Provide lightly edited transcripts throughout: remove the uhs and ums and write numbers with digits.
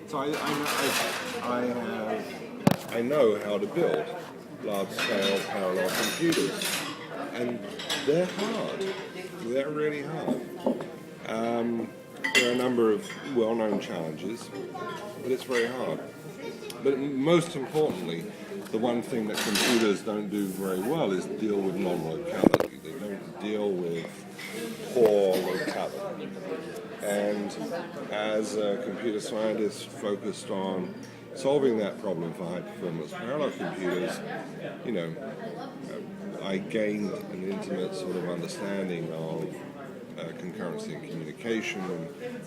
So I know how to build large-scale parallel computers, and they're hard. They're really hard. There are a number of well-known challenges, but it's very hard. But most importantly, the one thing that computers don't do very well is deal with non-locality. They don't deal with poor locality. And as a computer scientist focused on solving that problem for high-performance parallel computers, I gained an intimate sort of understanding of concurrency and communication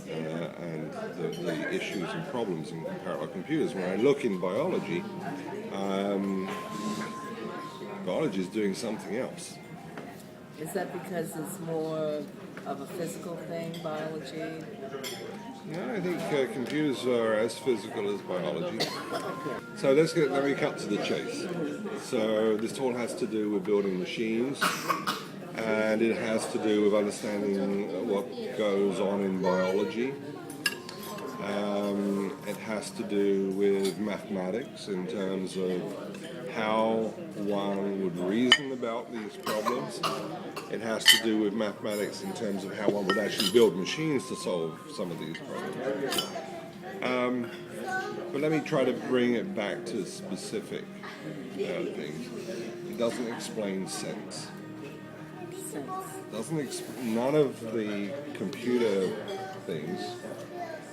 and the issues and problems in parallel computers. When I look in biology, biology is doing something else. Is that because it's more of a physical thing, biology? No, I think computers are as physical as biology. So let me cut to the chase. So this all has to do with building machines, and it has to do with understanding what goes on in biology. It has to do with mathematics in terms of how one would reason about these problems. It has to do with mathematics in terms of how one would actually build machines to solve some of these problems. But let me try to bring it back to specific things. It doesn't explain sense. None of the computer things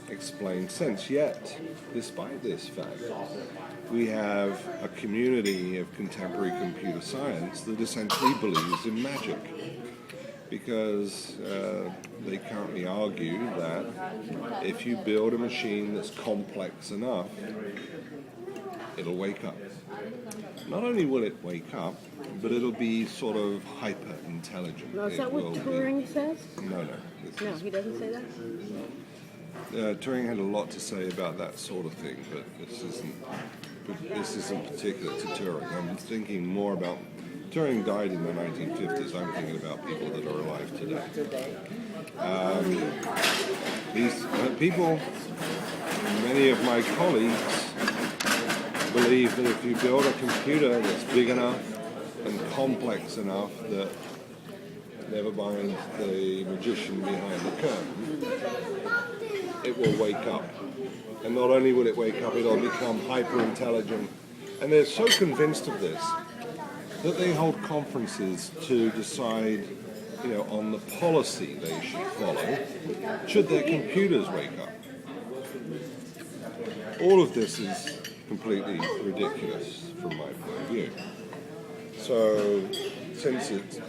explain sense yet. Despite this fact, we have a community of contemporary computer science that essentially believes in magic, because they currently argue that if you build a machine that's complex enough, it'll wake up. Not only will it wake up, but it'll be sort of hyper-intelligent. Now, is that what Turing says? No. No, he doesn't say that? Turing had a lot to say about that sort of thing, but this isn't particular to Turing. I'm thinking more about... Turing died in the 1950s. I'm thinking about people that are alive today. These people, many of my colleagues, believe that if you build a computer that's big enough and complex enough that never mind the magician behind the curtain, it will wake up. And not only will it wake up, it'll become hyper-intelligent. And they're so convinced of this that they hold conferences to decide, on the policy they should follow should their computers wake up. All of this is completely ridiculous from my point of view. So, since it's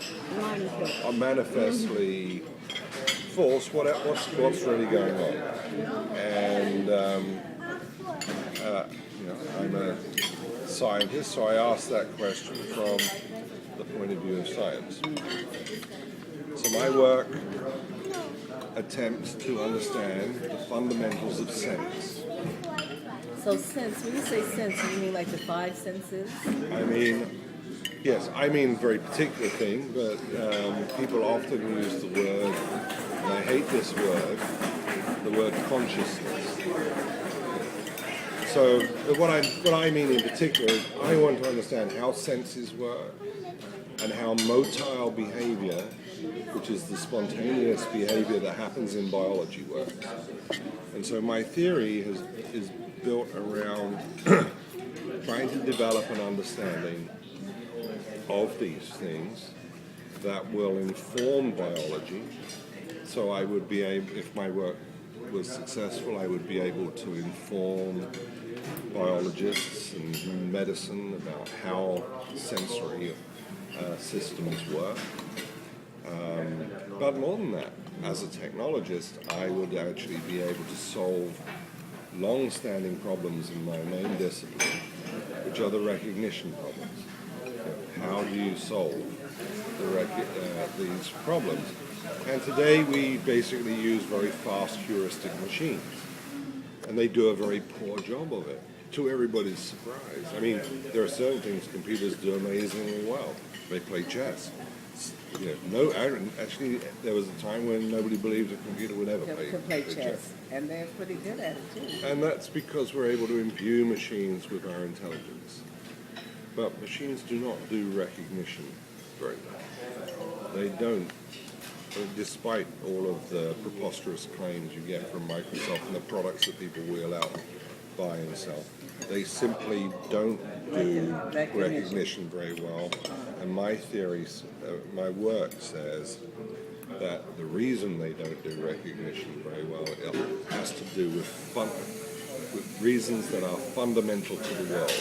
manifestly false, what's really going on? And I'm a scientist, so I ask that question from the point of view of science. So my work attempts to understand the fundamentals of sense. So sense, when you say sense, you mean like the five senses? Yes, I mean a very particular thing, but people often use the word, and I hate this word, the word consciousness. So what I mean in particular is I want to understand how senses work and how motile behavior, which is the spontaneous behavior that happens in biology, works. And so my theory is built around trying to develop an understanding of these things that will inform biology. So I would be able, if my work was successful, I would be able to inform biologists and medicine about how sensory systems work. But more than that, as a technologist, I would actually be able to solve long-standing problems in my main discipline, which are the recognition problems. How do you solve these problems? And today we basically use very fast heuristic machines, and they do a very poor job of it, to everybody's surprise. There are certain things computers do amazingly well. They play chess. Actually, there was a time when nobody believed a computer would ever Could play chess, and they're pretty good at it too. And that's because we're able to imbue machines with our intelligence. But machines do not do recognition very well. They don't. Despite all of the preposterous claims you get from Microsoft and the products that people wheel out, buy and sell, they simply don't do recognition very well. And my theory, my work says that the reason they don't do recognition very well has to do with reasons that are fundamental to the world.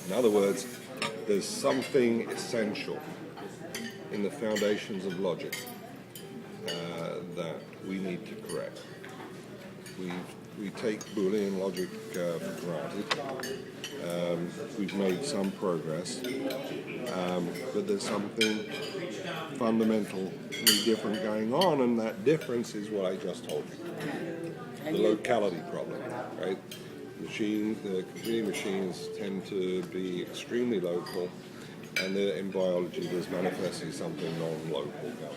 In other words, there's something essential in the foundations of logic that we need to correct. We take Boolean logic for granted. We've made some progress, but there's something fundamentally different going on, and that difference is what I just told you. The locality problem, right? The computing machines tend to be extremely local, and in biology there's manifestly something non-local going on.